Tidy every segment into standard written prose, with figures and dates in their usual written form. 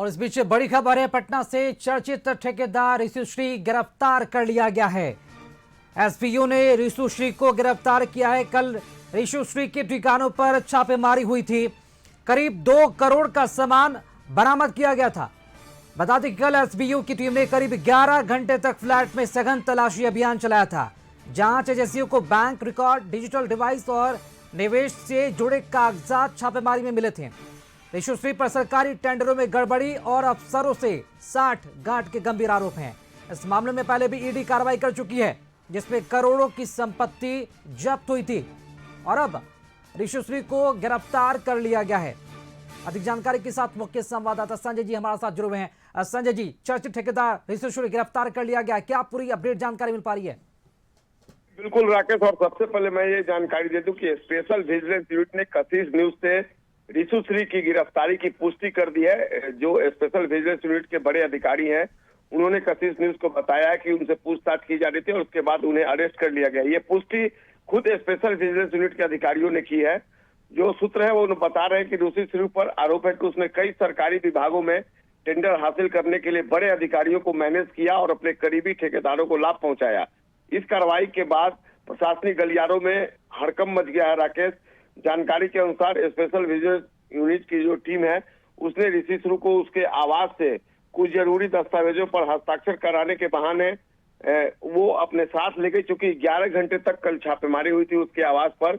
और इस बीच बड़ी खबर है, पटना से चर्चित ठेकेदार ऋषुश्री गिरफ्तार कर लिया गया है। एसपीयू ने ऋषुश्री को गिरफ्तार किया है। कल ऋषुश्री के ठिकानों पर छापेमारी हुई थी। करीब 2 करोड़ का सामान बरामद किया गया था। बता दें कि कल एसपीयू की टीम ने करीब 11 घंटे तक फ्लैट में सघन तलाशी अभियान चलाया था। जांच एजेंसियों को बैंक रिकॉर्ड, डिजिटल डिवाइस और निवेश से जुड़े कागजात छापेमारी में मिले थे। ऋषुश्री पर सरकारी टेंडरों में गड़बड़ी और अफसरों से 60 गांठ के गंभीर आरोप हैं। इस मामले में पहले भी ईडी कार्रवाई कर चुकी है, जिसमें करोड़ों की संपत्ति जब्त हुई थी और अब ऋषुश्री को गिरफ्तार कर लिया गया है। अधिक जानकारी के साथ मुख्य संवाददाता संजय जी हमारे साथ जुड़े हुए हैं। संजय जी, चर्चित ठेकेदार ऋषुश्री गिरफ्तार कर लिया गया, क्या पूरी अपडेट जानकारी मिल पा रही है? बिल्कुल राकेश, और सबसे पहले मैं ये जानकारी दे दूं कि स्पेशल विजिलेंस यूनिट ने कथित न्यूज से ऋषुश्री की गिरफ्तारी की पुष्टि कर दी है। जो स्पेशल विजिलेंस यूनिट के बड़े अधिकारी हैं, उन्होंने कथित न्यूज को बताया है कि उनसे पूछताछ की जा रही थी और उसके बाद उन्हें अरेस्ट कर लिया गया। ये पुष्टि खुद स्पेशल विजिलेंस यूनिट के अधिकारियों ने की है। जो सूत्र है वो बता रहे हैं कि ऋषुश्री पर आरोप है कि उसने कई सरकारी विभागों में टेंडर हासिल करने के लिए बड़े अधिकारियों को मैनेज किया और अपने करीबी ठेकेदारों को लाभ पहुंचाया। इस कार्रवाई के बाद प्रशासनिक गलियारों में हड़कंप मच गया है। राकेश, जानकारी के अनुसार स्पेशल विजिलेंस यूनिट की जो टीम है, उसने ऋषुश्री को उसके आवास से कुछ जरूरी दस्तावेजों पर हस्ताक्षर कराने के बहाने वो अपने साथ ले गई, चूंकि 11 घंटे तक कल छापेमारी हुई थी उसके आवास पर।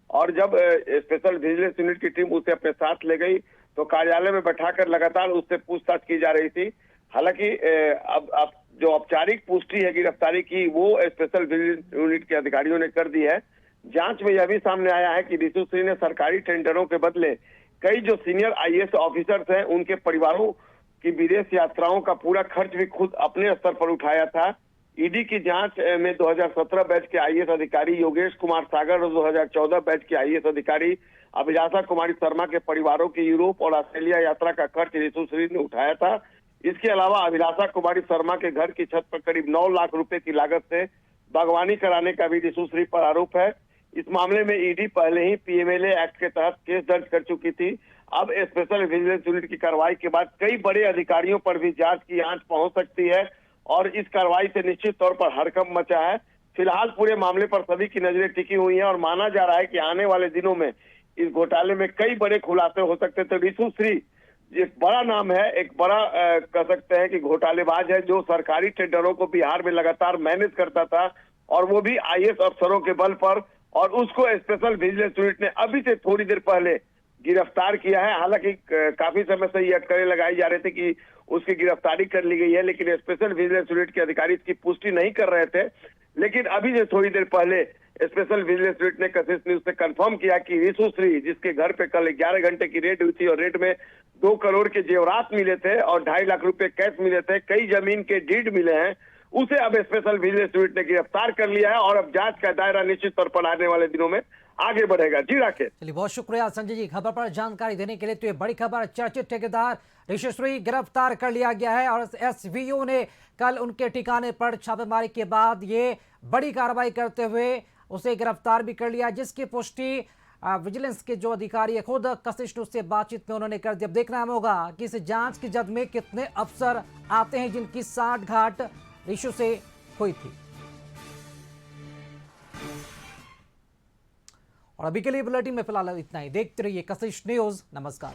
और जब स्पेशल विजिलेंस यूनिट की टीम उसे अपने साथ ले गई तो कार्यालय में बैठाकर लगातार उससे पूछताछ की जा रही थी। हालांकि अब जो औपचारिक पुष्टि है गिरफ्तारी की, वो स्पेशल विजिलेंस यूनिट के अधिकारियों ने कर दी है। जांच में यह भी सामने आया है कि ऋषुश्री ने सरकारी टेंडरों के बदले कई जो सीनियर आईएएस ऑफिसर्स हैं, उनके परिवारों की विदेश यात्राओं का पूरा खर्च भी खुद अपने स्तर पर उठाया था। ईडी की जांच में 2017 बैच के आईएएस अधिकारी योगेश कुमार सागर और 2014 बैच के आईएएस अधिकारी अभिलाषा कुमारी शर्मा के परिवारों की यूरोप और ऑस्ट्रेलिया यात्रा का खर्च ऋषुश्री ने उठाया था। इसके अलावा अभिलाषा कुमारी शर्मा के घर की छत पर करीब 9 लाख रुपए की लागत से बागवानी कराने का भी ऋषुश्री पर आरोप है। इस मामले में ईडी पहले ही पीएमएलए एक्ट के तहत केस दर्ज कर चुकी थी। अब स्पेशल विजिलेंस यूनिट की कार्रवाई के बाद कई बड़े अधिकारियों पर भी जांच की आंच पहुंच सकती है और इस कार्रवाई से निश्चित तौर पर हड़कंप मचा है। फिलहाल पूरे मामले पर सभी की नजरें टिकी हुई हैं और माना जा रहा है कि आने वाले दिनों में इस घोटाले में कई बड़े खुलासे हो सकते थे। ऋषुश्री एक बड़ा नाम है, एक बड़ा कह सकते हैं कि घोटालेबाज है, जो सरकारी टेंडरों को बिहार में लगातार मैनेज करता था और वो भी आईएएस अफसरों के बल पर, और उसको स्पेशल विजिलेंस यूनिट ने अभी से थोड़ी देर पहले गिरफ्तार किया है। हालांकि काफी समय से ये अटकलें लगाई जा रहे थे कि उसकी गिरफ्तारी कर ली गई है, लेकिन स्पेशल विजिलेंस यूनिट के अधिकारी इसकी पुष्टि नहीं कर रहे थे। लेकिन अभी से थोड़ी देर पहले स्पेशल विजिलेंस यूनिट ने कथित न्यूज से कंफर्म किया कि ऋषुश्री, जिसके घर पे कल 11 घंटे की रेड हुई थी और रेड में 2 करोड़ के जेवरात मिले थे और 2.5 लाख रुपए कैश मिले थे, कई जमीन के डीड मिले हैं, उसे अब स्पेशल विजिलेंस यूनिट ने गिरफ्तार कर लिया है और अब जांच का दायरा निश्चित तौर पर आने वाले दिनों में आगे बढ़ेगा। जी राकेश। चलिए, बहुत शुक्रिया संजय जी खबर पर जानकारी देने के लिए। तो ये बड़ी खबर, चर्चित ठेकेदार ऋषुश्री गिरफ्तार कर लिया गया है और एसवीयू ने कल उनके ठिकाने पर छापेमारी के बाद ये बड़ी कार्रवाई करते हुए उसे गिरफ्तार भी कर लिया, जिसकी पुष्टि विजिलेंस के जो अधिकारी है खुद कशिश न्यूज से बातचीत में उन्होंने कर दी। अब देखना होगा कि इस जांच की जद में कितने अफसर आते हैं जिनकी 60 गांठ ऋषु से हुई थी। और अभी के लिए बुलेटिन में फिलहाल इतना ही। देखते रहिए कशिश न्यूज। नमस्कार।